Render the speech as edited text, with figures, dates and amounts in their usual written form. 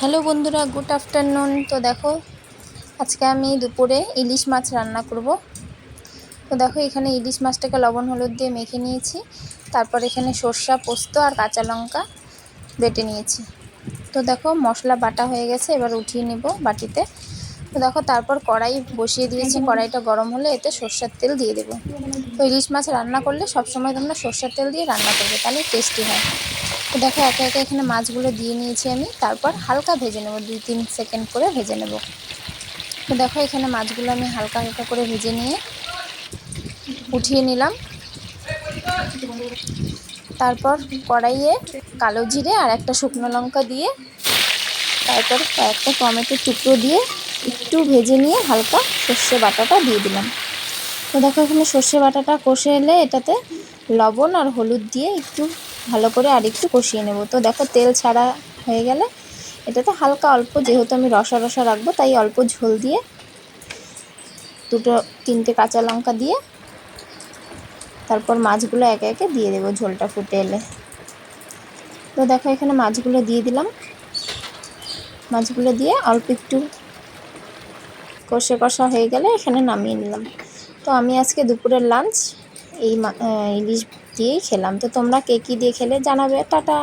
Hello বন্ধুরা, good afternoon. তো দেখো, আজকে আমি দুপুরে ইলিশ মাছ রান্না করব। তো দেখো, এখানে ইলিশ মাছটাকে লবণ হলুদ দিয়ে মেখে নিয়েছি। তারপর এখানে সর্ষা, পোস্ত আর কাঁচা লঙ্কা বেটে নিয়েছি। তো দেখো, মশলা বাটা হয়ে গেছে, এবার উঠিয়ে নেব বাটিতে। তো দেখো, তারপর কড়াই বসিয়ে দিয়েছি। কড়াইটা গরম হলে এতে সর্ষের তেল দিয়ে দেবো। তো ইলিশ মাছ রান্না করলে সবসময় তোমরা সর্ষের তেল দিয়ে রান্না করবে, তাহলে টেস্টি হয়। তো দেখো, একে একে এখানে মাছগুলো দিয়ে নিয়েছি আমি। তারপর হালকা ভেজে নেব, 2-3 সেকেন্ড করে ভেজে নেব। তো দেখো, এখানে মাছগুলো আমি হালকা হালকা করে ভেজে নিয়ে উঠিয়ে নিলাম। তারপর কড়াইয়ে কালো জিরে আর একটা শুকনো লঙ্কা দিয়ে, তারপর কয়েকটা টমেটোর টুকরো দিয়ে একটু ভেজে নিয়ে হালকা সর্ষে বাটাটা দিয়ে দিলাম। তো দেখো, এখানে সর্ষে বাটাটা কষে এলে এটাতে লবণ আর হলুদ দিয়ে একটু ভালো করে আর একটু কষিয়ে নেব। তো দেখো, তেল ছাড়া হয়ে গেলে এটাতে হালকা অল্প, যেহেতু আমি রসা রসা রাখবো তাই অল্প ঝোল দিয়ে 2-3টে কাঁচা লঙ্কা দিয়ে তারপর মাছগুলো একে একে দিয়ে দেবো ঝোলটা ফুটে এলে। তো দেখো, এখানে মাছগুলো দিয়ে দিলাম। মাছগুলো দিয়ে অল্প একটু কষা হয়ে গেলে এখানে নামিয়ে নিলাম। তো আমি আজকে দুপুরের লাঞ্চ এই ইলিশ দিয়েই খেলাম। তো তোমরা কে কী দিয়ে খেলে জানাবে। টাটা।